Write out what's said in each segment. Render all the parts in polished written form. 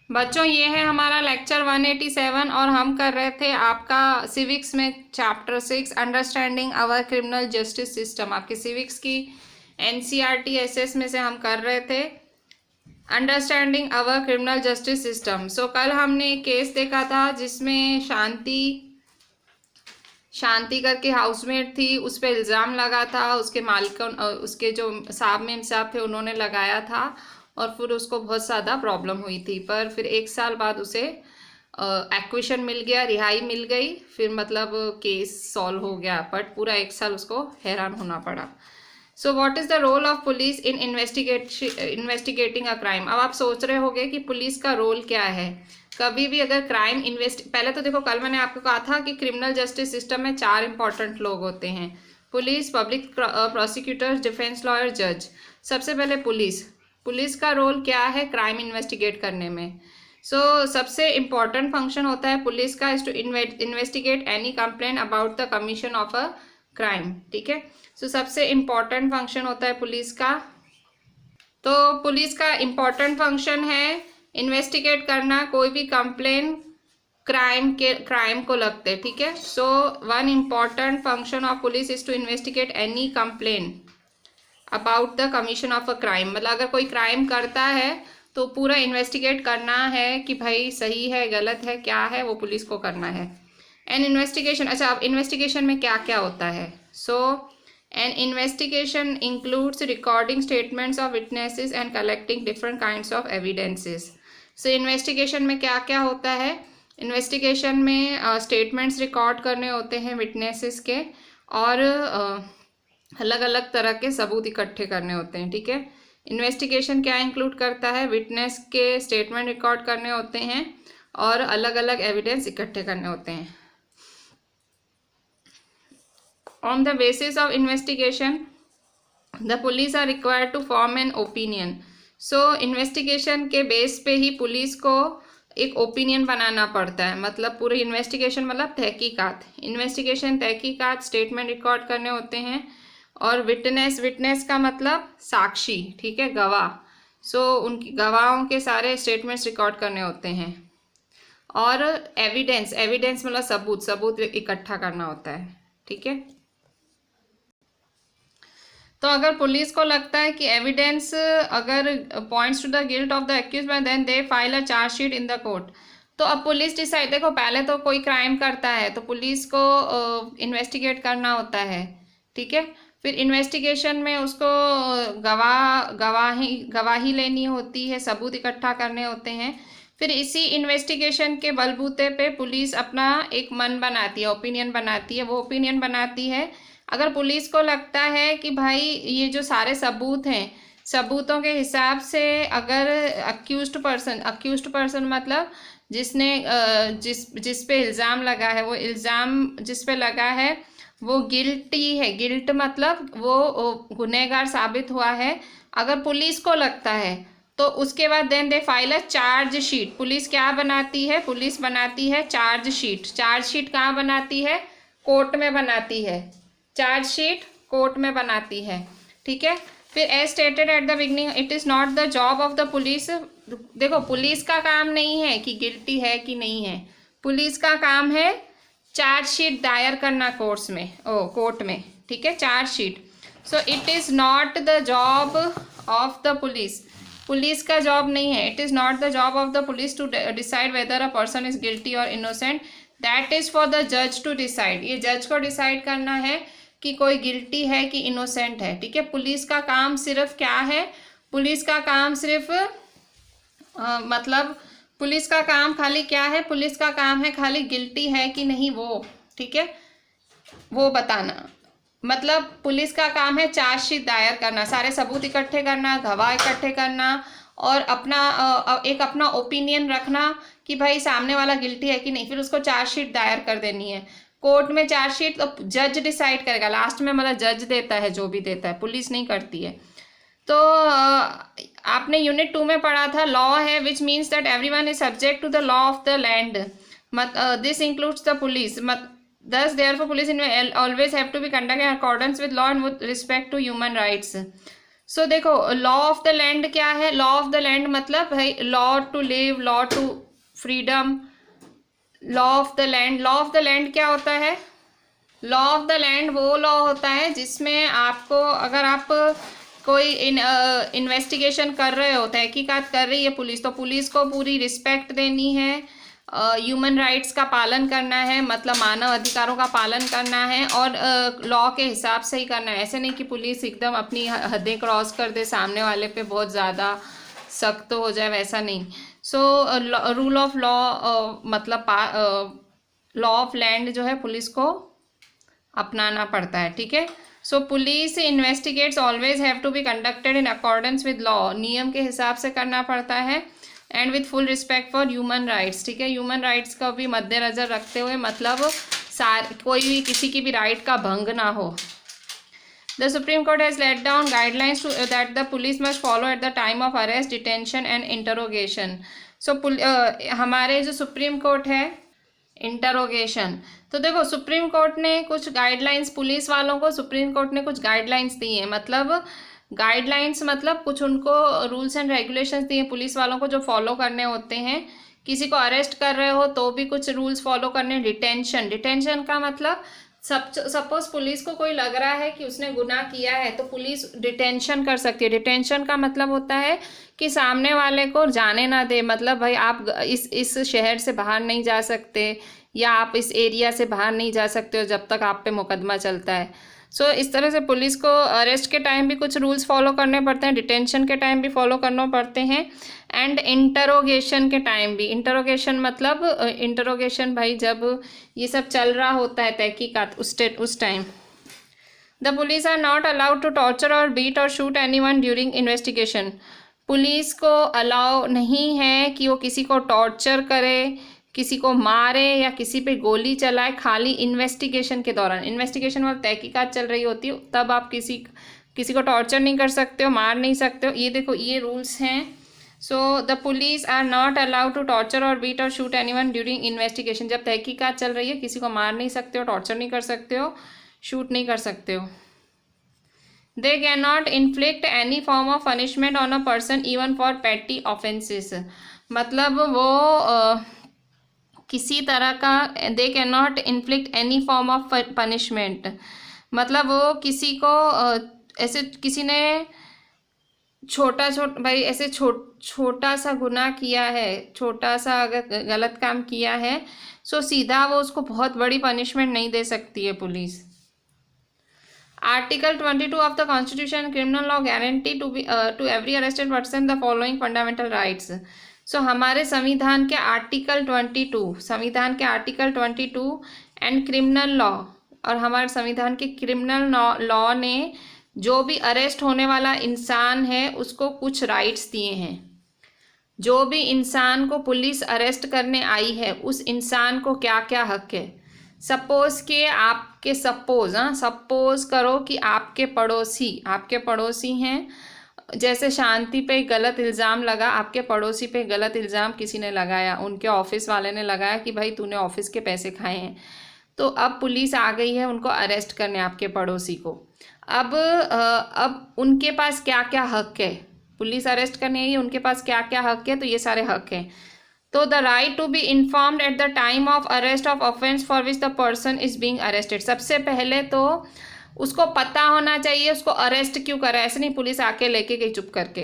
बच्चों ये है हमारा लेक्चर 187 और हम कर रहे थे आपका सिविक्स में chapter 6 understanding our criminal justice system. आपके सिविक्स की एनसीईआरटी एसएस में से हम कर रहे थे understanding our criminal justice system. So कल हमने एक केस देखा था जिसमें शांति करके हाउसमेट थी, उस पर इल्ज़ाम लगा था, उसके मालिक उसके जो मेम साहब थे उन्होंने लगाया था और फिर उसको बहुत ज़्यादा प्रॉब्लम हुई थी। पर फिर 1 साल बाद उसे एक्विशन मिल गया, रिहाई मिल गई, फिर मतलब केस सॉल्व हो गया, बट पूरा 1 साल उसको हैरान होना पड़ा। So what is the role of police in investigating a crime. अब आप सोच रहे होंगे कि पुलिस का रोल क्या है। कभी भी अगर क्राइम पहले तो देखो, कल मैंने आपको कहा था कि क्रिमिनल जस्टिस सिस्टम में 4 इंपॉर्टेंट लोग होते हैं, police, public prosecutors, defence lawyer, जज। सबसे पहले पुलिस का रोल क्या है क्राइम इन्वेस्टिगेट करने में। सबसे इम्पॉर्टेंट फंक्शन होता है पुलिस का is to investigate any complaint about the commission of a crime. ठीक है, सबसे इम्पॉर्टेंट फंक्शन होता है पुलिस का। तो पुलिस का इम्पॉर्टेंट फंक्शन है इन्वेस्टिगेट करना कोई भी कंप्लेन क्राइम को लगते। ठीक है, one important function of police is to investigate any complain about the commission of a crime. मतलब अगर कोई क्राइम करता है तो पूरा इन्वेस्टिगेट करना है कि भाई सही है, गलत है, क्या है, वो पुलिस को करना है। एन इन्वेस्टिगेशन, अच्छा अब इन्वेस्टिगेशन में क्या क्या होता है। N investigation includes recording statements of witnesses and collecting different kinds of evidences. Investigation में क्या क्या होता है। इन्वेस्टिगेशन में स्टेटमेंट्स रिकॉर्ड करने होते हैं विटनेसेस के, और अलग अलग तरह के सबूत इकट्ठे करने होते हैं। ठीक है, इन्वेस्टिगेशन क्या इंक्लूड करता है, विटनेस के स्टेटमेंट रिकॉर्ड करने होते हैं और अलग अलग एविडेंस इकट्ठे करने होते हैं। On the basis of investigation the police are required to form an opinion. Investigation के बेस पे ही पुलिस को एक ओपिनियन बनाना पड़ता है। मतलब पूरे इन्वेस्टिगेशन मतलब तहकीकात, इन्वेस्टिगेशन तहकीकात, स्टेटमेंट रिकॉर्ड करने होते हैं, और विटनेस का मतलब साक्षी। ठीक है, गवाह। उनकी गवाहों के सारे स्टेटमेंट्स रिकॉर्ड करने होते हैं, और एविडेंस मतलब सबूत इकट्ठा करना होता है। ठीक है, तो अगर पुलिस को लगता है कि एविडेंस अगर points to the guilt of the accused then they file a chargesheet in the court. तो अब पुलिस डिसाइड, देखो पहले तो कोई क्राइम करता है तो पुलिस को इन्वेस्टिगेट करना होता है। ठीक है, फिर इन्वेस्टिगेशन में उसको गवाही लेनी होती है, सबूत इकट्ठा करने होते हैं। फिर इसी इन्वेस्टिगेशन के बलबूते पे पुलिस अपना एक मन बनाती है, ओपिनियन बनाती है। वो ओपिनियन बनाती है अगर पुलिस को लगता है कि भाई ये जो सारे सबूत हैं, सबूतों के हिसाब से अगर अक्यूज्ड पर्सन मतलब जिसने जिस पे इल्ज़ाम लगा है, वो इल्ज़ाम जिस पे लगा है वो गिल्टी है, गिल्ट मतलब वो गुनहगार साबित हुआ है, अगर पुलिस को लगता है तो उसके बाद then they file a charge sheet. Police क्या बनाती है, पुलिस बनाती है चार्ज शीट। चार्ज शीट कहाँ बनाती है, कोर्ट में बनाती है। चार्ज शीट कोर्ट में बनाती है। ठीक है, फिर as stated at the beginning it is not the job of the police. देखो पुलिस का काम नहीं है कि गिल्टी है कि नहीं है, पुलिस का काम है चार्जशीट दायर करना कोर्ट में। ठीक है, chargesheet. It is not the job of the police का जॉब नहीं है। It is not the job of the police to decide whether a person is guilty और innocent, that is for the जज to decide. ये जज को decide करना है कि कोई गिल्टी है कि इनोसेंट है। ठीक है, पुलिस का काम सिर्फ क्या है, पुलिस का काम सिर्फ मतलब पुलिस का काम खाली क्या है, पुलिस का काम है खाली गिल्टी है कि नहीं वो, ठीक है, वो बताना। मतलब पुलिस का काम है चार्जशीट दायर करना, सारे सबूत इकट्ठे करना, गवाह इकट्ठे करना, और अपना ओपिनियन रखना कि भाई सामने वाला गिल्टी है कि नहीं, फिर उसको चार्जशीट दायर कर देनी है कोर्ट में। चार्जशीट तो जज डिसाइड करेगा लास्ट में, मतलब जज देता है, जो भी देता है, पुलिस नहीं करती है। तो आपने यूनिट 2 में पढ़ा था, लॉ है which means that everyone is subject to the law of the land, this includes the police. Thus, therefore, police always have to be conducted in accordance with law and with respect to human rights. सो देखो, law of the land क्या है? Law of the land मतलब भाई law to live, law to freedom, law of the land. Law of the land क्या होता है? Law of the land वो law होता है जिसमें आपको, अगर आप कोई इन्वेस्टिगेशन कर रहे हो, तहकीकात कर रही है पुलिस, तो पुलिस को पूरी रिस्पेक्ट देनी है, ह्यूमन राइट्स का पालन करना है, मतलब मानव अधिकारों का पालन करना है, और लॉ के हिसाब से ही करना है। ऐसे नहीं कि पुलिस एकदम अपनी हदें क्रॉस कर दे, सामने वाले पे बहुत ज़्यादा सख्त हो जाए, वैसा नहीं। सो रूल ऑफ लॉ मतलब लॉ ऑफ लैंड जो है पुलिस को अपनाना पड़ता है, ठीक है। So police investigates always have to be conducted in accordance with law, नियम के हिसाब से करना पड़ता है, and with full respect for human rights, ठीक है। ह्यूमन राइट्स का भी मद्देनजर रखते हुए, मतलब कोई भी किसी की भी राइट का भंग ना हो। The Supreme Court has laid down guidelines that the police must follow at the time of arrest, detention and interrogation. So हमारे जो सुप्रीम कोर्ट है, इंटरोगेशन, तो देखो सुप्रीम कोर्ट ने कुछ गाइडलाइंस पुलिस वालों को, सुप्रीम कोर्ट ने कुछ गाइडलाइंस दी हैं, मतलब गाइडलाइंस मतलब कुछ उनको रूल्स एंड रेगुलेशंस दिए पुलिस वालों को जो फॉलो करने होते हैं। किसी को अरेस्ट कर रहे हो तो भी कुछ रूल्स फॉलो करने। डिटेंशन, डिटेंशन का मतलब सपोज पुलिस को कोई लग रहा है कि उसने गुनाह किया है, तो पुलिस डिटेंशन कर सकती है। डिटेंशन का मतलब होता है कि सामने वाले को जाने ना दे, मतलब भाई आप इस शहर से बाहर नहीं जा सकते, या आप इस एरिया से बाहर नहीं जा सकते हो जब तक आप पे मुकदमा चलता है। सो इस तरह से पुलिस को अरेस्ट के टाइम भी कुछ रूल्स फॉलो करने पड़ते हैं, डिटेंशन के टाइम भी फॉलो करने पड़ते हैं, एंड इंटरोगेशन के टाइम भी। इंटरोगेशन मतलब इंटरोगेशन भाई जब ये सब चल रहा होता है तहकीकात, उस time. The police are not allowed to torture और बीट और shoot anyone during investigation. Police को अलाउ नहीं है कि वो किसी को टॉर्चर करे, किसी को मारे या किसी पे गोली चलाए, खाली इन्वेस्टिगेशन के दौरान। इन्वेस्टिगेशन मतलब तहकीकात चल रही होती है, तब आप किसी को टॉर्चर नहीं कर सकते हो, मार नहीं सकते हो। ये देखो ये रूल्स हैं। So the police are not allowed to torture और बीट और शूट एनीवन ड्यूरिंग इन्वेस्टिगेशन। जब तहकीकात चल रही है किसी को मार नहीं सकते हो, टॉर्चर नहीं कर सकते हो, शूट नहीं कर सकते हो। They can not inflict any form of punishment on a person even for पेटी ऑफेंसेस, मतलब वो किसी तरह का, they can not inflict any form of punishment, मतलब वो किसी को ऐसे किसी ने भाई ऐसे छोटा सा गुनाह किया है, छोटा सा अगर गलत काम किया है, सो सीधा वो उसको बहुत बड़ी पनिशमेंट नहीं दे सकती है police. Article 22 of the constitution criminal law guarantee to every arrested person the following fundamental rights. So हमारे संविधान के आर्टिकल 22 एंड क्रिमिनल लॉ, और हमारे संविधान के क्रिमिनल लॉ ने जो भी अरेस्ट होने वाला इंसान है उसको कुछ राइट्स दिए हैं। जो भी इंसान को पुलिस अरेस्ट करने आई है उस इंसान को क्या क्या हक है। सपोज करो कि आपके पड़ोसी हैं, जैसे शांति पे गलत इल्ज़ाम लगा, आपके पड़ोसी पे गलत इल्ज़ाम किसी ने लगाया, उनके ऑफिस वाले ने लगाया कि भाई तूने ऑफिस के पैसे खाए हैं, तो अब पुलिस आ गई है उनको अरेस्ट करने, आपके पड़ोसी को। अब उनके पास क्या क्या हक है, पुलिस अरेस्ट करने आई है, उनके पास क्या क्या हक है, तो ये सारे हक हैं। तो the right to be informed at the time of arrest of offence for which the person is being arrested. सबसे पहले तो उसको पता होना चाहिए उसको अरेस्ट क्यों करा, ऐसे नहीं पुलिस आके लेके गई चुप करके।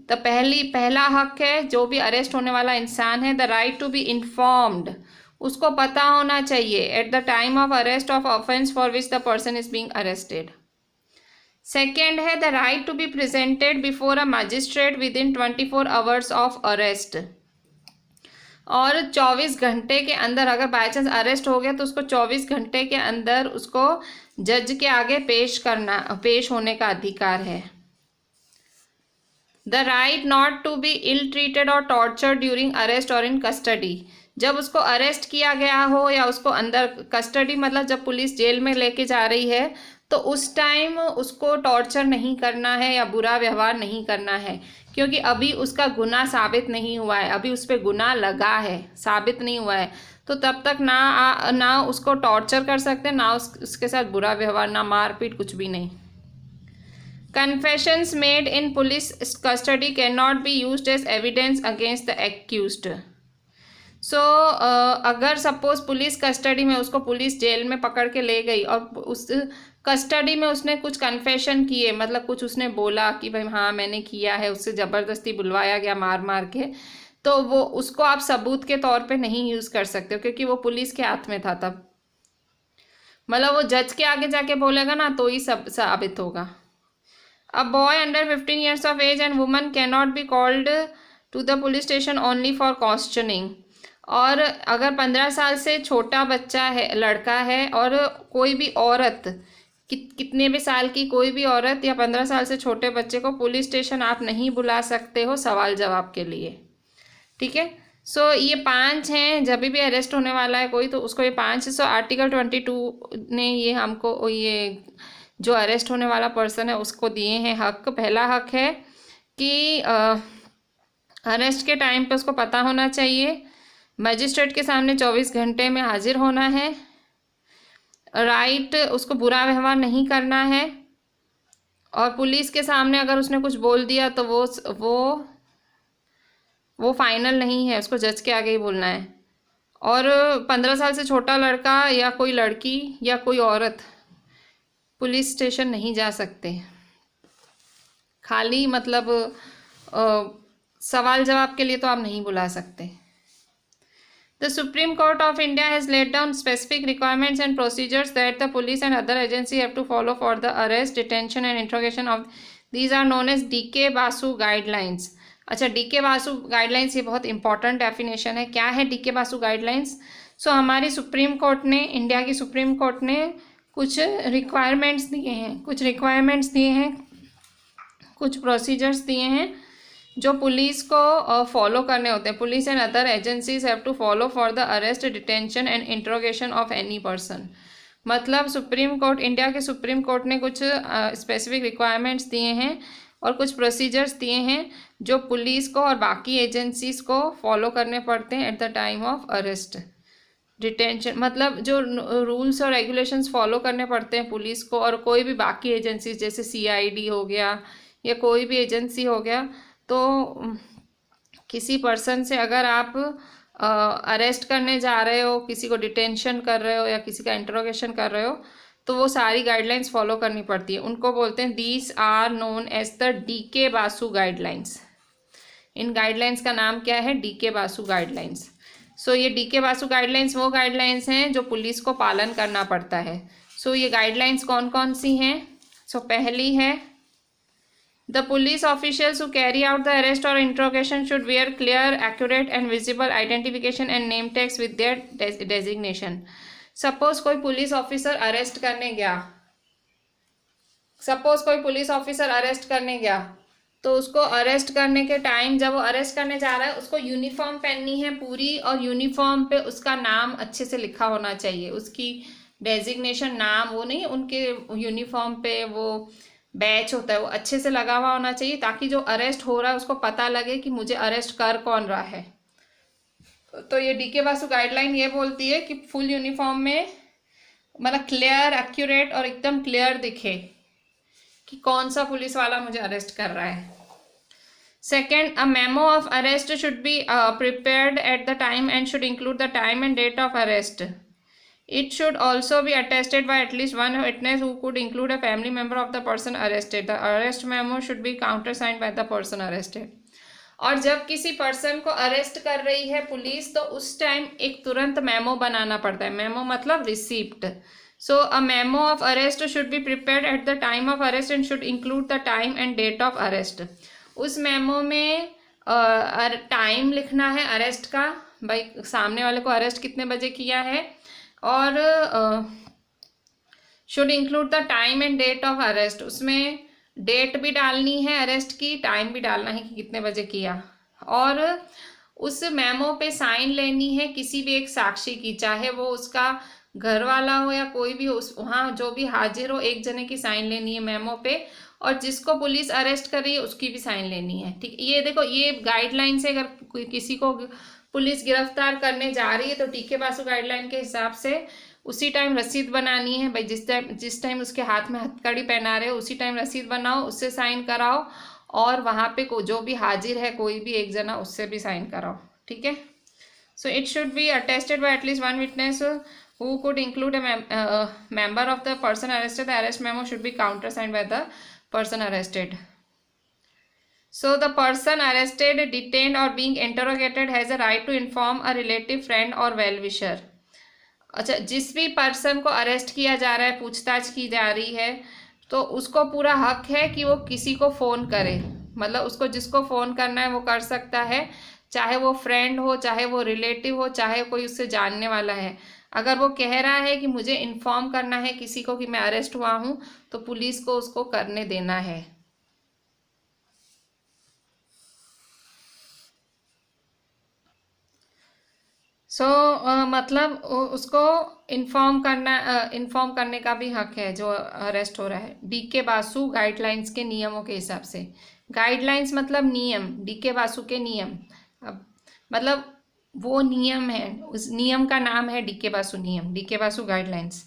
तो पहला हक है जो भी अरेस्ट होने वाला इंसान है, the right to be informed, उसको पता होना चाहिए at the time of arrest of offence for which the person is being arrested. Second है the right to be presented before a magistrate within 24 hours of arrest, और 24 घंटे के अंदर अगर बाय चांस अरेस्ट हो गया तो उसको 24 घंटे के अंदर उसको जज के आगे पेश होने का अधिकार है। The right not to be ill treated और टॉर्चर ड्यूरिंग अरेस्ट और इन कस्टडी। जब उसको अरेस्ट किया गया हो या उसको अंदर कस्टडी मतलब जब पुलिस जेल में लेके जा रही है, तो उस टाइम उसको टॉर्चर नहीं करना है या बुरा व्यवहार नहीं करना है, क्योंकि अभी उसका गुनाह साबित नहीं हुआ है, अभी उस पर गुनाह लगा है, साबित नहीं हुआ है। तो तब तक ना उसको टॉर्चर कर सकते, ना उसके साथ बुरा व्यवहार, ना मारपीट, कुछ भी नहीं। Confessions made in police custody cannot be used as evidence against the accused. सो अगर सपोज पुलिस कस्टडी में, उसको पुलिस जेल में पकड़ के ले गई और उस कस्टडी में उसने कुछ कन्फेशन किए, मतलब कुछ उसने बोला कि भाई हाँ मैंने किया है, उससे ज़बरदस्ती बुलवाया गया मार मार के, तो वो उसको आप सबूत के तौर पे नहीं यूज़ कर सकते हो, क्योंकि वो पुलिस के हाथ में था तब। मतलब वो जज के आगे जाके बोलेगा ना तो ही सब साबित होगा। A boy under 15 years of age and woman cannot be called to the police station only for questioning. और अगर 15 साल से छोटा बच्चा है, लड़का है, और कोई भी औरत, कितने भी साल की कोई भी औरत या 15 साल से छोटे बच्चे को पुलिस स्टेशन आप नहीं बुला सकते हो सवाल जवाब के लिए। ठीक है। सो ये 5 हैं, जब भी अरेस्ट होने वाला है कोई तो उसको ये 5। सो आर्टिकल 22 ने ये हमको ये जो अरेस्ट होने वाला पर्सन है उसको दिए हैं हक। पहला हक है कि अरेस्ट के टाइम पे उसको पता होना चाहिए, मजिस्ट्रेट के सामने 24 घंटे में हाजिर होना है, राइट, उसको बुरा व्यवहार नहीं करना है, और पुलिस के सामने अगर उसने कुछ बोल दिया तो वो फाइनल नहीं है, उसको जज के आगे ही बोलना है। और 15 साल से छोटा लड़का या कोई लड़की या कोई औरत पुलिस स्टेशन नहीं जा सकते, खाली मतलब सवाल जवाब के लिए तो आप नहीं बुला सकते। The Supreme Court of India has laid down specific requirements and procedures that the police and other agencies have to follow for the arrest, detention and interrogation of these are known as DK Basu guidelines. अच्छा, DK Basu guidelines ये बहुत important definition है। क्या है DK Basu guidelines? सो हमारी supreme court ने, India की supreme court ने कुछ रिक्वायरमेंट्स दिए हैं, कुछ प्रोसीजर्स दिए हैं जो पुलिस को फॉलो करने होते हैं। Police and other agencies have to follow for the arrest, detention and interrogation of any person. मतलब सुप्रीम कोर्ट, इंडिया के सुप्रीम कोर्ट ने कुछ स्पेसिफिक रिक्वायरमेंट्स दिए हैं और कुछ प्रोसीजर्स दिए हैं जो पुलिस को और बाकी एजेंसीज को फॉलो करने पड़ते हैं eight the time of arrest, detention. मतलब जो रूल्स और रेगुलेशंस फॉलो करने पड़ते हैं पुलिस को और कोई भी बाकी एजेंसीज, जैसे CID हो गया या कोई भी एजेंसी हो गया। तो किसी पर्सन से अगर आप अरेस्ट करने जा रहे हो, किसी को डिटेंशन कर रहे हो या किसी का इंट्रोगेशन कर रहे हो, तो वो सारी गाइडलाइंस फॉलो करनी पड़ती है। उनको बोलते हैं, these are known as the DK Basu guidelines. इन गाइडलाइंस का नाम क्या है? DK Basu guidelines. सो ये DK बासु गाइडलाइंस वो गाइडलाइंस हैं जो पुलिस को पालन करना पड़ता है। सो ये गाइडलाइंस कौन कौन सी हैं? सो पहली है, the police officials who carry out the arrest or interrogation should wear clear, accurate and visible identification and name tags with their designation. Suppose कोई पुलिस ऑफिसर अरेस्ट करने गया, तो उसको अरेस्ट करने के टाइम, जब वो अरेस्ट करने जा रहा है, उसको यूनिफॉर्म पहननी है पूरी, और यूनिफॉर्म पे उसका नाम अच्छे से लिखा होना चाहिए, उसकी डेजिग्नेशन, नाम वो नहीं, उनके यूनिफॉर्म पे वो बैच होता है वो अच्छे से लगा हुआ होना चाहिए, ताकि जो अरेस्ट हो रहा है उसको पता लगे कि मुझे अरेस्ट कर कौन रहा है। तो ये DK बासु गाइडलाइन ये बोलती है कि फुल यूनिफॉर्म में, मतलब क्लियर, एक्यूरेट और एकदम क्लियर दिखे कि कौन सा पुलिस वाला मुझे अरेस्ट कर रहा है। Second, a memo of arrest should be prepared at the time and should include the time and date of arrest. It should also be attested by at least one witness who could include a family member of the person arrested. The arrest memo should be countersigned by the person arrested. और जब किसी person को arrest कर रही है police, तो उस time एक तुरंत मेमो बनाना पड़ता है। मेमो मतलब receipt. So a memo of arrest should be prepared at the time of arrest and should include the time and date of arrest. उस मेमो में टाइम लिखना है अरेस्ट का, भाई सामने वाले को अरेस्ट कितने बजे किया है, और should include the time and date of arrest. उसमें डेट भी डालनी है अरेस्ट की, टाइम भी डालना है कि कितने बजे किया, और उस मेमो पे साइन लेनी है किसी भी एक साक्षी की, चाहे वो उसका घर वाला हो या कोई भी हो, वहाँ जो भी हाजिर हो, एक जने की साइन लेनी है मेमो पे, और जिसको पुलिस अरेस्ट कर रही है उसकी भी साइन लेनी है। ठीक, ये देखो, ये गाइडलाइन से अगर किसी को पुलिस गिरफ्तार करने जा रही है तो DK बासु गाइडलाइन के हिसाब से उसी टाइम रसीद बनानी है भाई। जिस टाइम उसके हाथ में हथकड़ी पहना रहे हो उसी टाइम रसीद बनाओ, उससे साइन कराओ, और वहाँ पे जो भी हाजिर है कोई भी एक जना उससे भी साइन कराओ, ठीक है। So it should be attested bye at least one witness who could include a member of the person arrested. The arrest memo should be countersigned by the person arrested. So the person arrested, detained or being interrogated has a right to inform a relative, friend or well-wisher. अच्छा, जिस भी person को arrest किया जा रहा है, पूछताछ की जा रही है, तो उसको पूरा हक है कि वो किसी को फ़ोन करे। मतलब उसको जिसको फ़ोन करना है वो कर सकता है, चाहे वो फ्रेंड हो, चाहे वो रिलेटिव हो, चाहे कोई उससे जानने वाला है। अगर वो कह रहा है कि मुझे इन्फॉर्म करना है किसी को कि मैं अरेस्ट हुआ हूँ, तो पुलिस को उसको करने देना है। मतलब उसको इन्फॉर्म करने का भी हक है जो अरेस्ट हो रहा है। डीके बासु गाइडलाइंस के नियमों के हिसाब से, गाइडलाइंस मतलब नियम, डीके बासु के नियम, अब मतलब वो नियम है, उस नियम का नाम है डीके बासु नियम, DK Basu guidelines.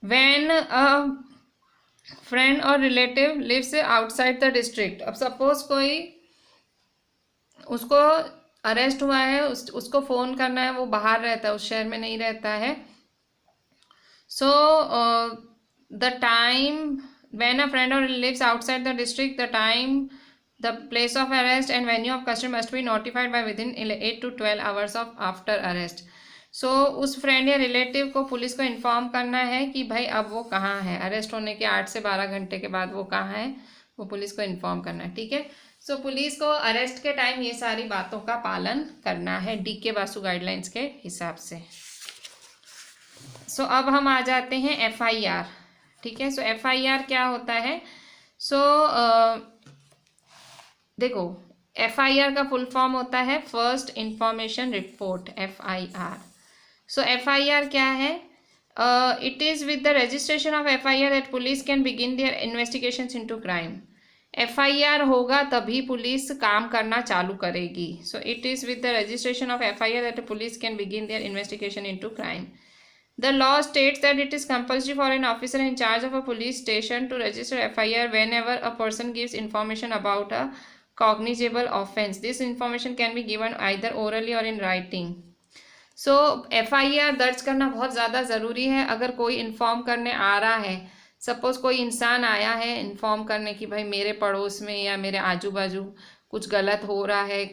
When a friend और relative lives outside the district, अब सपोज कोई उसको अरेस्ट हुआ है, उसको फ़ोन करना है, वो बाहर रहता है, उस शहर में नहीं रहता है। So the time when a friend और lives outside the district, the time, the place of arrest and venue of custody must be notified by within 8 to 12 hours of after arrest. So उस friend या relative को police को inform करना है कि भाई अब वो कहाँ है, अरेस्ट होने के 8 से 12 घंटे के बाद वो कहाँ है, वो पुलिस को इन्फॉर्म करना है, ठीक है। सो पुलिस को अरेस्ट के टाइम ये सारी बातों का पालन करना है डीके बासु गाइडलाइंस के हिसाब से। सो अब हम आ जाते हैं FIR, ठीक है। सो FIR क्या होता है? देखो, FIR का फुल फॉर्म होता है first information report, FIR। So FIR क्या है? It is with the registration of FIR that police can begin their investigations into crime. FIR होगा तभी पुलिस काम करना चालू करेगी। So it is with the registration of FIR that police can begin their investigation into crime. The law states that it is compulsory for an officer in charge of a police station to register FIR whenever a person gives information about a cognizable offense. This information can be given either orally or in writing. So FIR दर्ज करना बहुत ज़्यादा ज़रूरी है। अगर कोई inform करने आ रहा है, सपोज कोई इंसान आया है इन्फॉर्म करने कि भाई मेरे पड़ोस में या मेरे आजू बाजू कुछ गलत हो रहा है,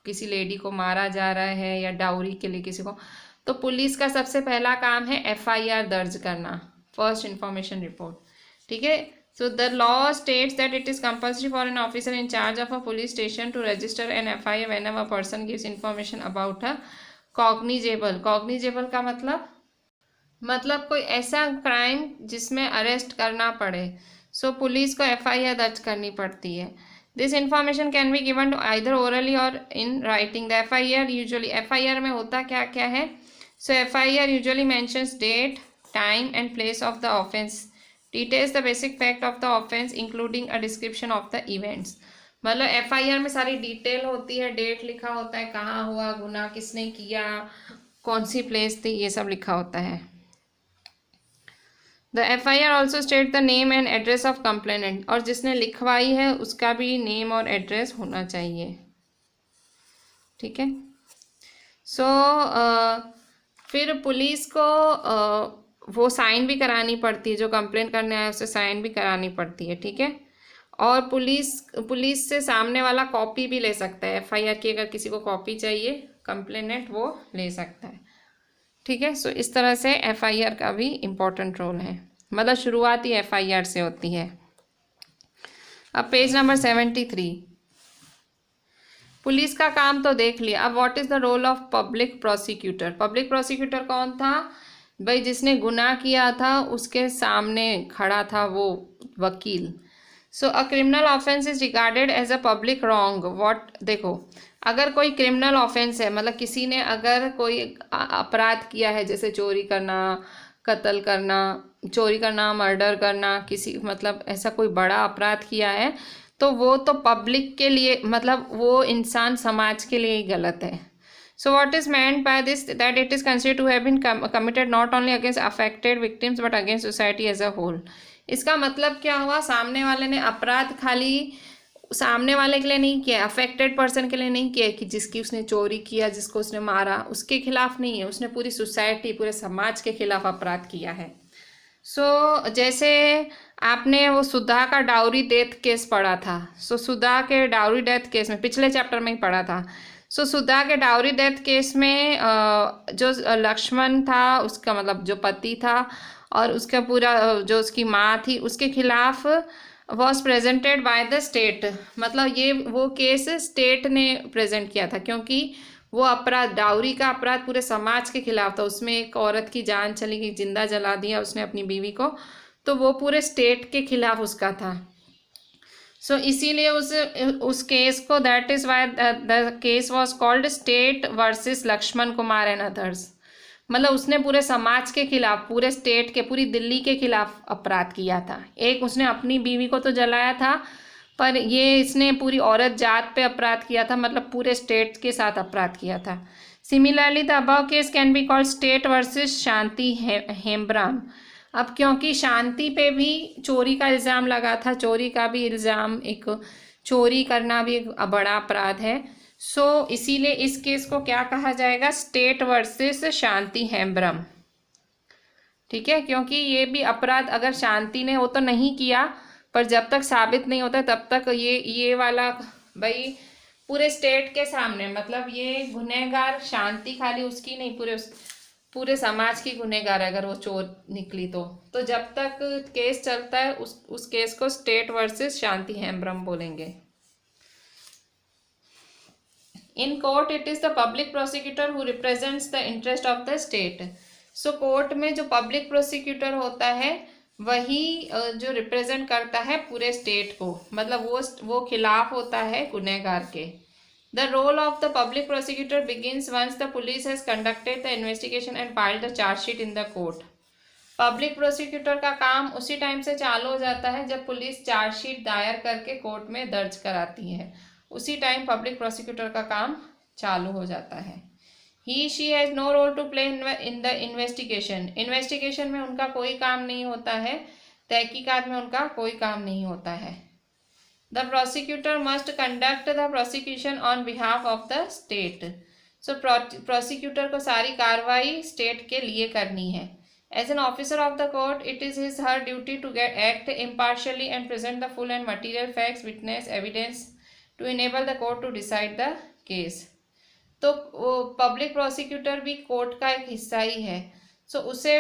किसी लेडी को मारा जा रहा है या डाउरी के लिए किसी को, तो पुलिस का सबसे पहला काम है FIR दर्ज करना, फर्स्ट इंफॉर्मेशन रिपोर्ट, ठीक है। So the law states that it is compulsory for an officer in charge of a police station to register an FIR whenever a person gives information about a cognizable। cognizable का मतलब कोई ऐसा crime जिसमें arrest करना पड़े, सो police को FIR दर्ज करनी पड़ती है। This information can be given either orally और in writing. The FIR usually, FIR में होता क्या क्या है? So FIR usually mentions date, time and place of the offence, details the basic fact of the offense including a description of the events। मतलब FIR में सारी detail होती है, डेट लिखा होता है, कहाँ हुआ गुनाह, किसने किया, कौन सी प्लेस थी, ये सब लिखा होता है। The FIR also state the name and address of complainant, और जिसने लिखवाई है उसका भी नेम और एड्रेस होना चाहिए, ठीक है। सो फिर पुलिस को वो साइन भी करानी पड़ती है, जो कंप्लेन करने आया उसे साइन भी करानी पड़ती है, ठीक है। और पुलिस से सामने वाला कॉपी भी ले सकता है FIR की, अगर किसी को कॉपी चाहिए कंप्लेनेंट वो ले सकता है, ठीक है। सो इस तरह से FIR का भी इम्पोर्टेंट रोल है, मतलब शुरुआत ही FIR से होती है। अब पेज नंबर 73, पुलिस का काम तो देख लिया। अब what is the role of public prosecutor? Public prosecutor कौन था भाई? जिसने गुनाह किया था उसके सामने खड़ा था वो वकील। So a criminal offence is regarded as a public wrong. What, देखो, अगर कोई क्रिमिनल ऑफेंस है, मतलब किसी ने अगर कोई अपराध किया है, जैसे चोरी करना, कत्ल करना, चोरी करना, मर्डर करना, किसी मतलब ऐसा कोई बड़ा अपराध किया है, तो वो तो पब्लिक के लिए, मतलब वो इंसान समाज के लिए ही गलत है। So what is meant by this? That it is considered to have been committed not only against affected victims but against society as a whole. इसका मतलब क्या हुआ? सामने वाले ने अपराध खाली सामने वाले के लिए नहीं किया, अफेक्टेड पर्सन के लिए नहीं किया कि जिसकी उसने चोरी किया, जिसको उसने मारा, उसके खिलाफ नहीं है, उसने पूरी सोसाइटी, पूरे समाज के खिलाफ अपराध किया है। जैसे आपने वो सुधा का डाउरी डेथ केस पढ़ा था। सुधा के डाउरी डेथ केस में पिछले चैप्टर में ही पढ़ा था। सुधा के डाउरी डेथ केस में जो लक्ष्मण था, उसका मतलब जो पति था, और उसका पूरा जो उसकी माँ थी, उसके खिलाफ was presented by the state. मतलब ये वो केस स्टेट ने प्रेजेंट किया था, क्योंकि वो अपराध, डाउरी का अपराध पूरे समाज के खिलाफ था। उसमें एक औरत की जान चली गई, जिंदा जला दिया उसने अपनी बीवी को, तो वो पूरे स्टेट के खिलाफ उसका था। इसीलिए उस केस को, that is why the case was called state versus Lakshman Kumar and others. मतलब उसने पूरे समाज के खिलाफ, पूरे स्टेट के, पूरी दिल्ली के खिलाफ अपराध किया था। एक उसने अपनी बीवी को तो जलाया था, पर ये इसने पूरी औरत जात पे अपराध किया था, मतलब पूरे स्टेट के साथ अपराध किया था। Similarly the above case can be called state versus Shanti Hembram. अब क्योंकि शांति पे भी चोरी का इल्ज़ाम लगा था, चोरी का भी इल्ज़ाम, एक चोरी करना भी एक बड़ा अपराध है। इसीलिए इस केस को क्या कहा जाएगा? स्टेट वर्सेस शांति हेम्ब्रम। ठीक है, क्योंकि ये भी अपराध अगर शांति ने वो तो नहीं किया, पर जब तक साबित नहीं होता तब तक ये वाला भाई पूरे स्टेट के सामने, मतलब ये गुनहगार शांति खाली उसकी नहीं, पूरे समाज की गुनहगार अगर वो चोर निकली तो जब तक केस चलता है उस केस को स्टेट वर्सेस शांति हेम्ब्रम बोलेंगे। In court, it is the public prosecutor who represents the interest of the state. Court में जो पब्लिक प्रोसिक्यूटर होता है वही जो रिप्रेजेंट करता है पूरे स्टेट को, मतलब वो खिलाफ होता है गुनहगार के। The role of the public prosecutor begins once the police has conducted the investigation and filed the charge sheet in the court. Public prosecutor का काम उसी टाइम से चालू हो जाता है जब पुलिस चार्जशीट दायर करके कोर्ट में दर्ज कराती है, उसी टाइम पब्लिक प्रोसिक्यूटर का काम चालू हो जाता है। He she has no role to play in the investigation. Investigation में उनका कोई काम नहीं होता है, तहकीकात में उनका कोई काम नहीं होता है। The prosecutor must conduct the prosecution on behalf of the state. Prosecutor को सारी कार्रवाई स्टेट के लिए करनी है। As an officer of the court, it is her duty to act impartially and present the full and material facts, witness, evidence to enable the court to decide the case. तो public prosecutor भी court का एक हिस्सा ही है। उसे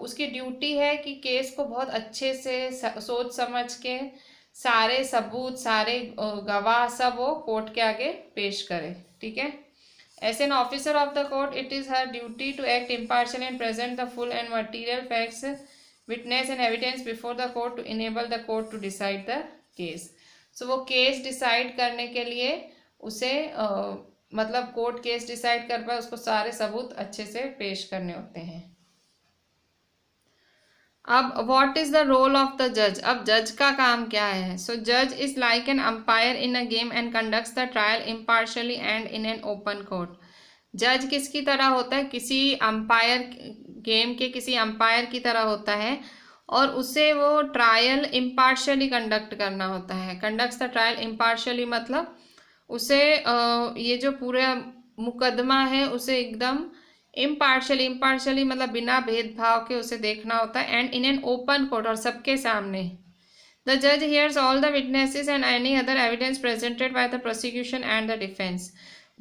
उसकी duty है कि केस को बहुत अच्छे से सोच समझ के सारे सबूत, सारे गवाह सब वो कोर्ट के आगे पेश करे। ठीक है, As an officer of the court, it is her duty to act impartially and present the full and material facts, witness and evidence before the court to enable the court to decide the case. वो case decide करने के लिए उसे मतलब court case decide कर पाए, उसको सारे सबूत अच्छे से पेश करने होते हैं। अब what is the role of the जज? अब जज का काम क्या है? जज is like an umpire in a game and conducts the trial impartially and in an open court. जज किसकी तरह होता है? किसी अंपायर, गेम के किसी अंपायर की तरह होता है, और उसे वो ट्रायल इम्पार्शियली कंडक्ट करना होता है। कंडक्ट्स द ट्रायल इम्पार्शियली मतलब उसे ये जो पूरा मुकदमा है उसे एकदम इम्पार्शियली मतलब बिना भेदभाव के उसे देखना होता है, and in an open court, और सबके सामने। द जज hears all the witnesses and any other evidence presented by the prosecution and the defence.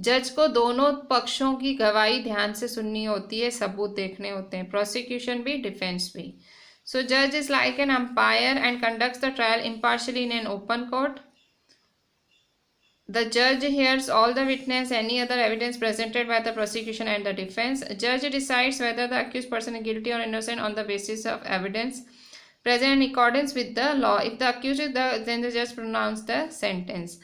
जज को दोनों पक्षों की गवाही ध्यान से सुननी होती है, सबूत देखने होते हैं, प्रोसिक्यूशन भी डिफेंस भी। जज is like an umpire and conducts the trial impartially in an open court. The judge hears all the witness, any other evidence presented by the prosecution and the defense. Judge decides whether the accused person is guilty or innocent on the basis of evidence present in accordance with the law. If the accused is then the judge pronounce the sentence.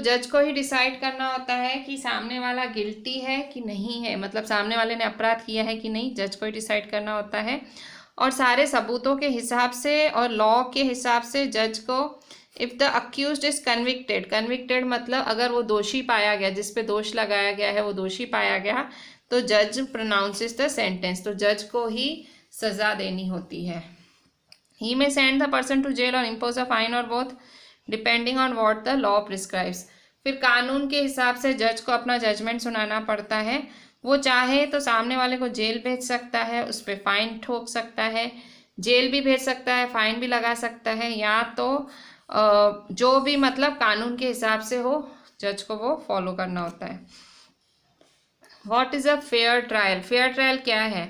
जज को ही decide करना होता है कि सामने वाला guilty है कि नहीं है, मतलब सामने वाले ने अपराध किया है कि नहीं, जज को ही डिसाइड करना होता है। और सारे सबूतों के हिसाब से और लॉ के हिसाब से जज को if the accused is convicted, convicted मतलब अगर वो दोषी पाया गया, जिस पे दोष लगाया गया है वो दोषी पाया गया, तो जज प्रोनाउंसेस द सेंटेंस, तो जज को ही सजा देनी होती है। He may send the person to jail और इम्पोज अ फाइन और both depending on what the law prescribes. फिर कानून के हिसाब से जज को अपना जजमेंट सुनाना पड़ता है। वो चाहे तो सामने वाले को जेल भेज सकता है, उस पर फाइन ठोक सकता है, जेल भी भेज सकता है, फाइन भी लगा सकता है, या तो जो भी मतलब कानून के हिसाब से हो जज को वो फॉलो करना होता है। What is a fair trial, fair trial क्या है?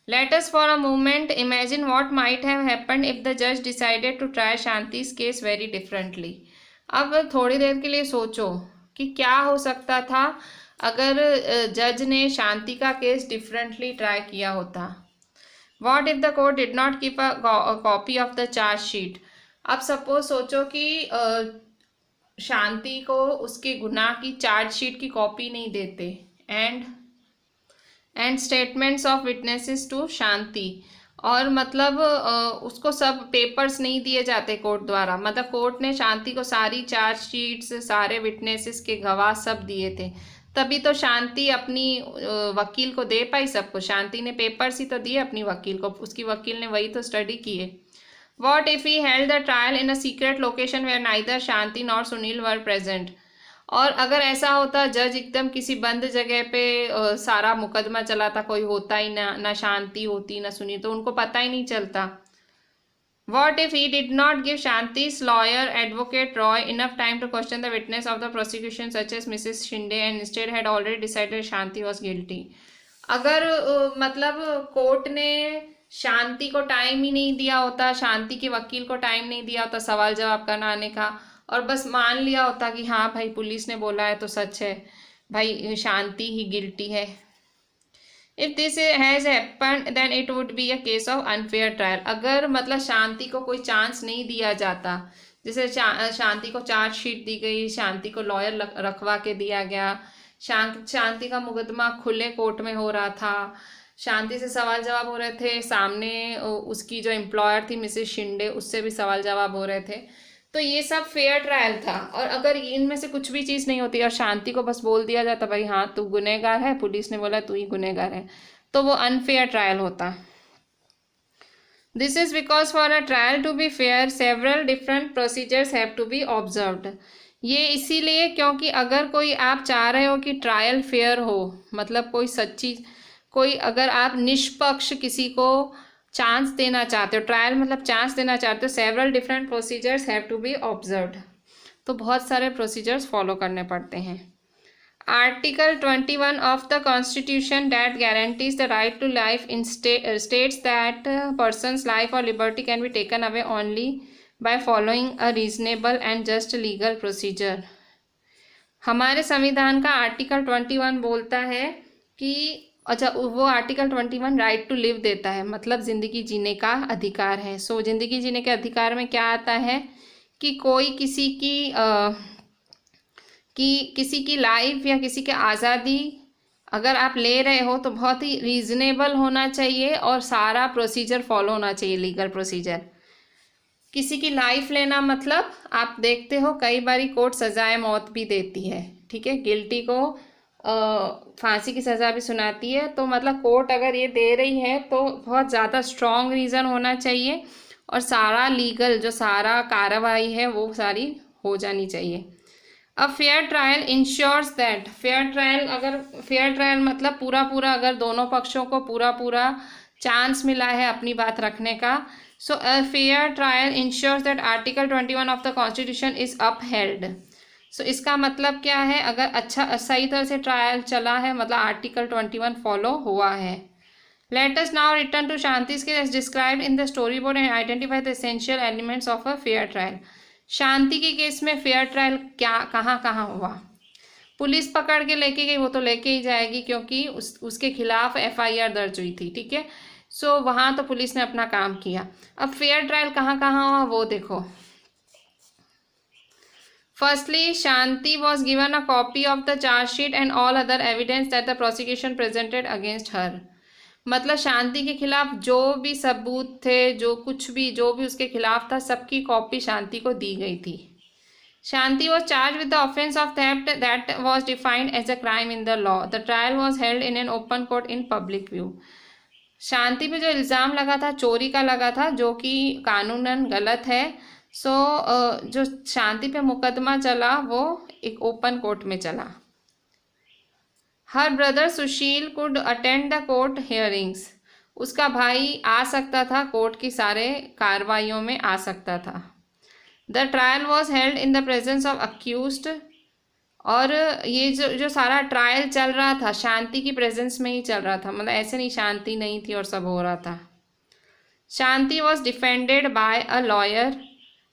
Let us for a moment imagine what might have happened if the जज decided to try Shanti's case very differently. अब थोड़ी देर के लिए सोचो कि क्या हो सकता था अगर जज ने शांति का केस डिफरेंटली ट्राई किया होता। What if the court did not keep a copy of the charge sheet? अब सपोज सोचो कि शांति को उसके गुनाह की चार्ज शीट की कॉपी नहीं देते, and statements of witnesses to Shanti, और मतलब उसको सब पेपर्स नहीं दिए जाते कोर्ट द्वारा, मतलब कोर्ट ने शांति को सारी चार्ज शीट्स, सारे विटनेसेस के गवाह सब दिए थे, तभी तो शांति अपनी वकील को दे पाई सबको। शांति ने पेपर्स ही तो दिए अपनी वकील को, उसकी वकील ने वही तो स्टडी किए। What if he held the trial in a secret location where neither Shanti nor Sunil were present? और अगर ऐसा होता जज एकदम किसी बंद जगह पे सारा मुकदमा चलाता, कोई होता ही ना शांति होती ना सुनील, तो उनको पता ही नहीं चलता। What if he did not give Shanti's lawyer, advocate Roy, enough time to question the witness of the prosecution such as Mrs. Shinde and instead had already decided Shanti was guilty? अगर मतलब court ने शांति को time ही नहीं दिया होता, शांति के वकील को टाइम नहीं दिया होता सवाल जवाब करना आने का, और बस मान लिया होता कि हाँ भाई पुलिस ने बोला है तो सच है, भाई शांति ही गिल्टी है। If this has happened then it would be a case of unfair trial. अगर मतलब शांति को कोई चांस नहीं दिया जाता, जैसे शांति को चार्ज शीट दी गई, शांति को लॉयर रखवा के दिया गया, शांति का मुकदमा खुले कोर्ट में हो रहा था, शांति से सवाल जवाब हो रहे थे, सामने उसकी जो एम्प्लॉयर थी मिसेस शिंदे उससे भी सवाल जवाब हो रहे थे, तो ये सब फेयर ट्रायल था। और अगर इनमें से कुछ भी चीज़ नहीं होती और शांति को बस बोल दिया जाता भाई हाँ तू गुनहगार है, पुलिस ने बोला तू ही गुनहगार है, तो वो अनफेयर ट्रायल होता। This is because for a trial to be fair several different procedures have to be observed. ये इसीलिए क्योंकि अगर कोई आप चाह रहे हो कि ट्रायल फेयर हो, मतलब कोई अगर आप निष्पक्ष किसी को चांस देना चाहते हो, ट्रायल मतलब चांस देना चाहते हो, several different procedures have to be observed, तो बहुत सारे प्रोसीजर्स फॉलो करने पड़ते हैं। Article 21 of the constitution that guarantees the right to life in states that person's life और liberty can be taken away only by following a reasonable and just legal procedure. हमारे संविधान का article 21 बोलता है कि अच्छा, वो आर्टिकल 21 राइट टू लिव देता है, मतलब ज़िंदगी जीने का अधिकार है। सो ज़िंदगी जीने के अधिकार में क्या आता है कि कोई किसी की लाइफ या किसी की आज़ादी अगर आप ले रहे हो तो बहुत ही रीज़नेबल होना चाहिए और सारा प्रोसीजर फॉलो होना चाहिए, लीगल प्रोसीजर। किसी की लाइफ लेना मतलब आप देखते हो कई बारी कोर्ट सजाए मौत भी देती है, ठीक है, गिल्टी को फांसी की सज़ा भी सुनाती है, तो मतलब कोर्ट अगर ये दे रही है तो बहुत ज़्यादा स्ट्रॉन्ग रीज़न होना चाहिए और सारा लीगल जो सारा कार्रवाई है वो सारी हो जानी चाहिए। अब fair trial ensures that, fair trial मतलब पूरा अगर दोनों पक्षों को पूरा चांस मिला है अपनी बात रखने का, so a fair trial ensures that article 21 of the constitution is upheld. So इसका मतलब क्या है, अगर अच्छा सही तरह से ट्रायल चला है मतलब आर्टिकल 21 फॉलो हुआ है। Let us now return to Shanti's case as described in the story board and identify the essential elements of a fair trial. Shanti के केस में फेयर ट्रायल कहाँ हुआ? पुलिस पकड़ के लेके गई, वो तो लेके ही जाएगी क्योंकि उसके खिलाफ FIR दर्ज हुई थी, ठीक है। सो वहाँ तो पुलिस ने अपना काम किया। अब फेयर ट्रायल कहाँ हुआ वो देखो। Firstly, Shanti was given a copy of the charge sheet and all other evidence that the prosecution presented against her. मतलब शांति के खिलाफ जो भी सबूत थे, जो भी उसके खिलाफ था, सबकी कॉपी शांति को दी गई थी। Shanti was charged with the offence of theft that was defined as a crime in the law. The trial was held in an open court in public view. शांति पे जो इल्ज़ाम लगा था चोरी का लगा था, जो कि कानूनन गलत है। जो शांति पे मुकदमा चला वो एक ओपन कोर्ट में चला। Her brother Sushil could attend the court hearings. उसका भाई आ सकता था, कोर्ट की सारे कार्रवाइयों में आ सकता था। The trial was held in the presence of accused. और ये जो सारा ट्रायल चल रहा था शांति की प्रेजेंस में ही चल रहा था, मतलब ऐसे नहीं शांति नहीं थी और सब हो रहा था। Shanti was defended by a lawyer.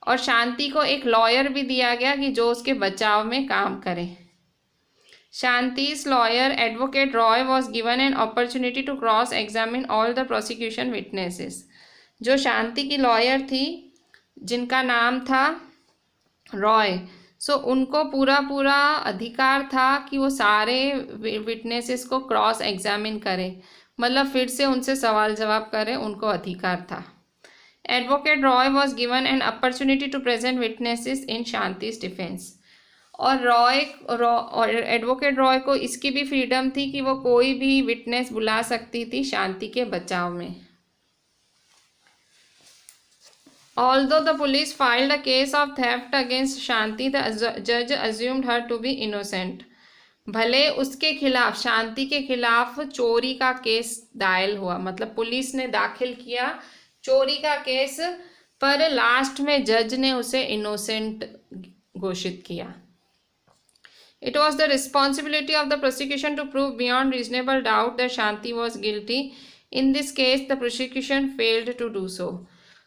और शांति को एक लॉयर भी दिया गया कि जो उसके बचाव में काम करे। शांति's lawyer, advocate Roy, was given an opportunity to cross-examine all the prosecution witnesses. जो शांति की लॉयर थी जिनका नाम था रॉय, उनको पूरा अधिकार था कि वो सारे विटनेसेस को क्रॉस एग्जामिन करें, मतलब फिर से उनसे सवाल जवाब करें, उनको अधिकार था। Advocate Roy was given an opportunity to present witnesses in Shanti's defence. और एडवोकेट रॉय को इसकी भी फ्रीडम थी कि वो कोई भी विटनेस बुला सकती थी शांति के बचाव में। Although the police filed a case of theft against Shanti, the judge assumed her to be innocent. भले उसके खिलाफ, शांति के खिलाफ चोरी का केस दायर हुआ, मतलब पुलिस ने दाखिल किया चोरी का केस, पर लास्ट में जज ने उसे इनोसेंट घोषित किया। It was the responsibility of the prosecution to prove beyond reasonable doubt that Shanti was guilty. In this case, the prosecution failed to do so.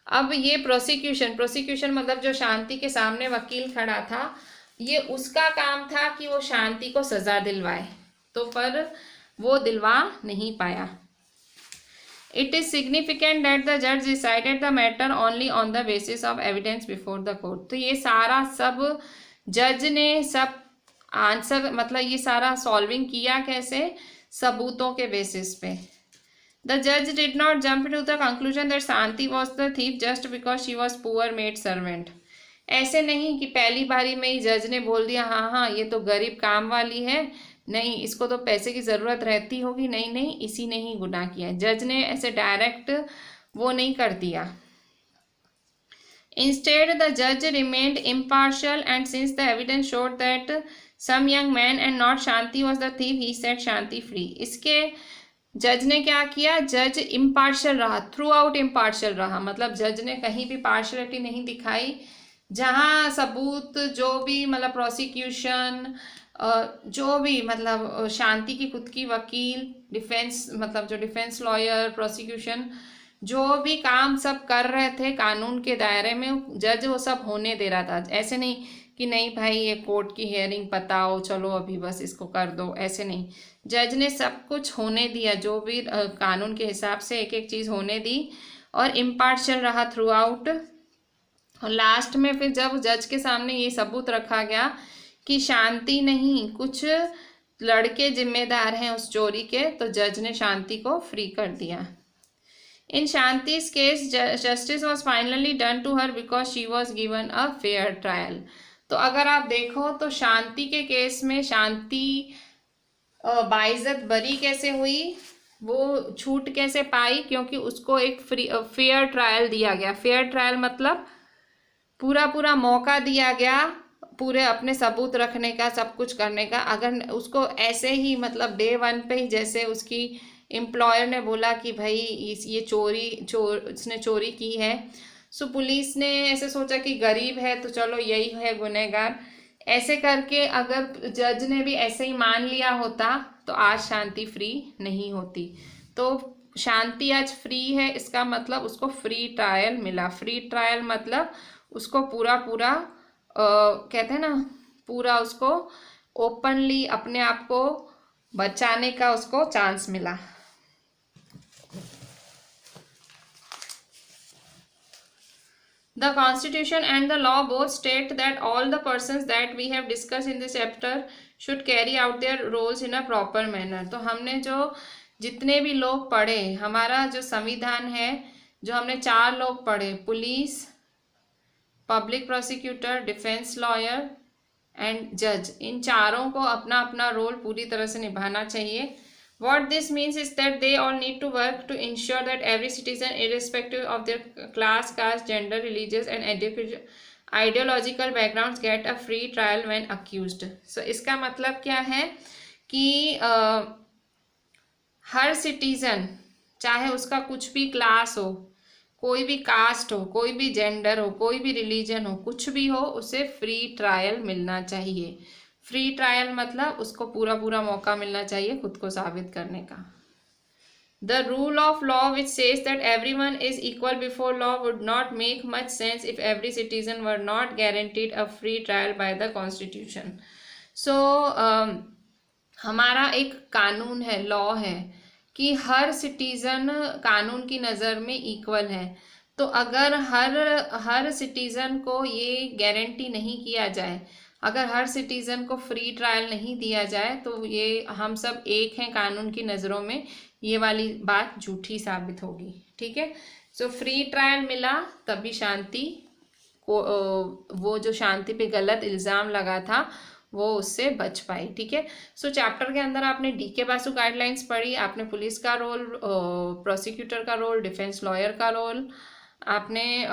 अब ये प्रोसिक्यूशन मतलब जो शांति के सामने वकील खड़ा था, ये उसका काम था कि वो शांति को सज़ा दिलवाए, तो पर वो दिलवा नहीं पाया। It is significant that the judge decided the matter only on the basis of evidence before the court. तो ये सारा सब जज ने सब आंसर, मतलब ये सारा सॉल्विंग किया कैसे, सबूतों के बेसिस पे। The judge did not jump to the conclusion that Shanti was the thief just because she was poor maid servant. ऐसे नहीं कि पहली बारी में ही जज ने बोल दिया हाँ ये तो गरीब काम वाली है, नहीं इसको तो पैसे की ज़रूरत रहती होगी, नहीं इसी ने ही गुनाह किया। जज ने ऐसे डायरेक्ट वो नहीं कर दिया। Instead, the judge remained impartial, and since the evidence showed that some young man and not Shanti was the thief, he set Shanti free. इसके जज ने क्या किया, जज इम्पार्शियल रहा, थ्रू आउट इम्पार्शियल रहा, मतलब जज ने कहीं भी पार्शलिटी नहीं दिखाई। जहाँ सबूत जो भी, मतलब प्रोसिक्यूशन जो भी, मतलब शांति की खुद की वकील, डिफेंस, मतलब जो डिफेंस लॉयर, प्रोसिक्यूशन जो भी काम सब कर रहे थे कानून के दायरे में, जज वो सब होने दे रहा था। ऐसे नहीं कि नहीं भाई ये कोर्ट की हियरिंग बताओ, चलो अभी बस इसको कर दो, ऐसे नहीं। जज ने सब कुछ होने दिया, जो भी कानून के हिसाब से एक एक चीज़ होने दी, और इम्पार्शियल रहा थ्रू आउट। और लास्ट में फिर जब जज के सामने ये सबूत रखा गया कि शांति नहीं, कुछ लड़के जिम्मेदार हैं उस चोरी के, तो जज ने शांति को फ्री कर दिया। In Shanti's case, justice was finally done to her because she was given a fair trial. तो अगर आप देखो तो शांति के केस में शांति बाइज्जत बरी कैसे हुई, वो छूट कैसे पाई, क्योंकि उसको एक फेयर ट्रायल दिया गया। फेयर ट्रायल मतलब पूरा मौका दिया गया पूरे अपने सबूत रखने का, सब कुछ करने का। अगर उसको ऐसे ही, मतलब डे 1 पे ही जैसे उसकी एम्प्लॉयर ने बोला कि भाई ये उसने चोरी की है, सो पुलिस ने ऐसे सोचा कि गरीब है तो चलो यही है गुनहगार, ऐसे करके अगर जज ने भी ऐसे ही मान लिया होता तो आज शांति फ्री नहीं होती। तो शांति आज फ्री है, इसका मतलब उसको फ्री ट्रायल मिला। फ्री ट्रायल मतलब उसको पूरा कहते हैं ना, पूरा उसको ओपनली अपने आप को बचाने का उसको चांस मिला। The Constitution and the law both state that all the persons that we have discussed in this chapter should carry out their roles in a proper manner. तो हमने जो जितने भी लोग पढ़े, हमारा जो संविधान है, जो हमने 4 लोग पढ़े, police, public prosecutor, defence lawyer and जज, इन चारों को अपना अपना रोल पूरी तरह से निभाना चाहिए. What this means is that they all need to work to ensure that every citizen, irrespective of their class, caste, gender, religious and ideological backgrounds, get a free trial when accused. So इसका मतलब क्या है कि हर citizen, चाहे उसका कुछ भी class हो, कोई भी कास्ट हो, कोई भी जेंडर हो, कोई भी रिलीजन हो, कुछ भी हो, उसे फ्री ट्रायल मिलना चाहिए. फ्री ट्रायल मतलब उसको पूरा पूरा मौका मिलना चाहिए खुद को साबित करने का. The rule of law which says that everyone is equal before law would not make much sense if every citizen were not guaranteed a free trial by the Constitution. So हमारा एक कानून है, लॉ है कि हर citizen कानून की नज़र में इक्वल है. तो अगर हर सिटीज़न को ये गारंटी नहीं किया जाए, अगर हर सिटीज़न को फ्री ट्रायल नहीं दिया जाए, तो ये हम सब एक हैं कानून की नज़रों में, ये वाली बात झूठी साबित होगी. ठीक है. सो फ्री ट्रायल मिला तभी शांति को, वो जो शांति पे गलत इल्ज़ाम लगा था वो उससे बच पाई. ठीक है. सो चैप्टर के अंदर आपने DK बासु गाइडलाइंस पढ़ी, आपने पुलिस का रोल, प्रोसिक्यूटर का रोल, डिफेंस लॉयर का रोल, आपने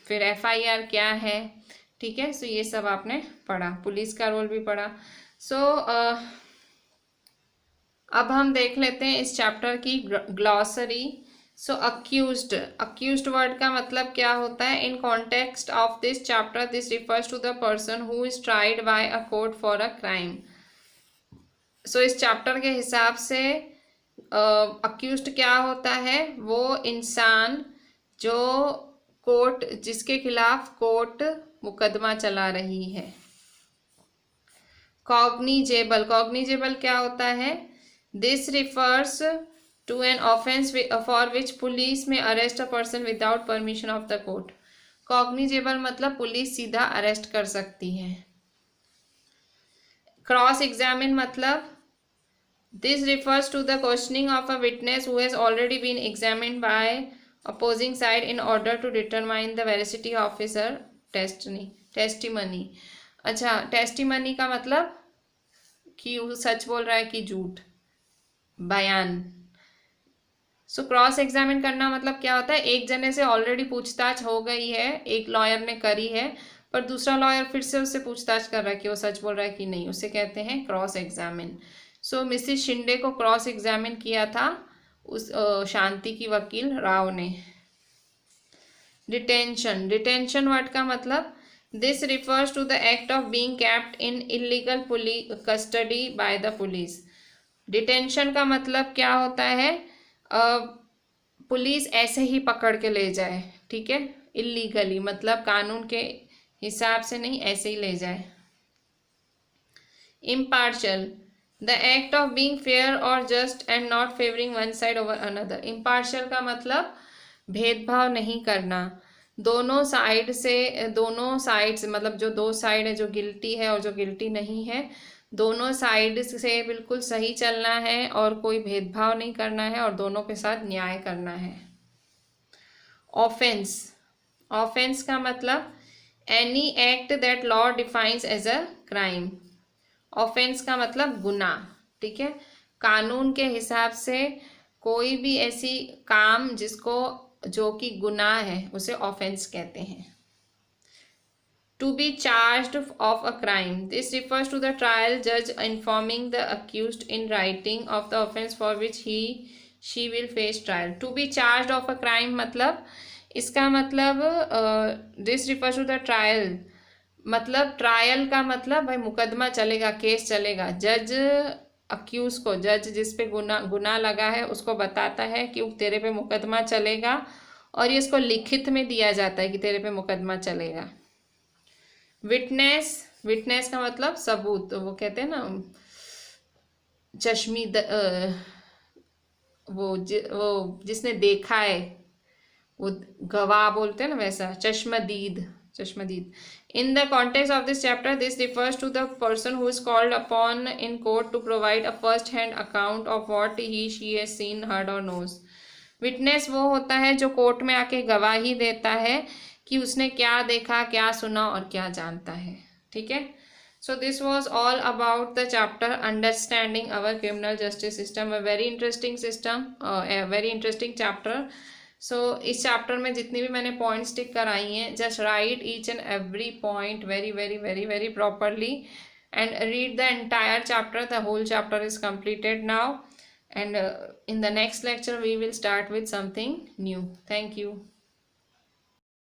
फिर FIR क्या है. ठीक है. सो ये सब आपने पढ़ा, पुलिस का रोल भी पढ़ा. सो अब हम देख लेते हैं इस चैप्टर की ग्लॉसरी. सो अक्यूज्ड वर्ड का मतलब क्या होता है? In context of this chapter this refers to the person who is tried by a court for a crime. So इस चैप्टर के हिसाब से अक्यूज्ड क्या होता है? वो इंसान जो कोर्ट, जिसके खिलाफ कोर्ट मुकदमा चला रही है. कॉग्निजेबल क्या होता है? This refers to an offense for which police may arrest a person without permission of the court. Cognizable मतलब पुलिस सीधा अरेस्ट कर सकती है. क्रॉस एग्जामिन मतलब this refers to the questioning of a witness who has already been examined by opposing side in order to determine the veracity of his testimony. अच्छा, testimony का मतलब कि वो सच बोल रहा है कि झूठ, बयान. सो क्रॉस एग्जामिन करना मतलब क्या होता है? एक जने से ऑलरेडी पूछताछ हो गई है, एक लॉयर ने करी है, पर दूसरा लॉयर फिर से उससे पूछताछ कर रहा है कि वो सच बोल रहा है कि नहीं, उसे कहते हैं क्रॉस एग्जामिन. सो मिसिस शिंदे को क्रॉस एग्जामिन किया था उस शांति की वकील राव ने. डिटेंशन वर्ड का मतलब this refers to the act of being kept in illegal custody by the police. Detention का मतलब क्या होता है? पुलिस ऐसे ही पकड़ के ले जाए. ठीक है. इलीगली मतलब कानून के हिसाब से नहीं, ऐसे ही ले जाए. Impartial the act of being fair और just and not favouring one side over another. Impartial का मतलब भेदभाव नहीं करना, दोनों साइड से मतलब जो दो साइड है, जो गिल्टी है और जो गिल्टी नहीं है, दोनों साइड से बिल्कुल सही चलना है और कोई भेदभाव नहीं करना है और दोनों के साथ न्याय करना है. ऑफेंस का मतलब any act that law defines as a crime. Offence का मतलब गुनाह. ठीक है. कानून के हिसाब से कोई भी ऐसी काम जो कि गुनाह है उसे ऑफेंस कहते हैं. To be charged of a crime. This refers to the trial judge informing the accused in writing of the offence for which she will face trial. To be charged of a crime मतलब इसका मतलब this refers to the trial मतलब trial का मतलब भाई मुकदमा चलेगा, case चलेगा. जज जिस पे गुनाह लगा है उसको बताता है कि तेरे पे मुकदमा चलेगा और ये इसको लिखित में दिया जाता है कि तेरे पे मुकदमा चलेगा. विटनेस का मतलब सबूत. तो वो कहते हैं ना वो जिसने देखा है, वो गवाह बोलते हैं ना, वैसा चश्मदीद. Chashmadid. In the context of this chapter, this refers to the person who is called upon in court to provide a first-hand account of what she has seen, heard or knows. Witness वो होता है जो court में आके गवाही देता है कि उसने क्या देखा, क्या सुना और क्या जानता है. ठीक है. So this was all about the chapter understanding our criminal justice system. A very interesting system, a very interesting chapter. So इस chapter में जितनी भी मैंने points टिक कराई हैं, just write each and every point very properly and read the entire chapter. The whole chapter is completed now, and in the next lecture we will start with something new. Thank you.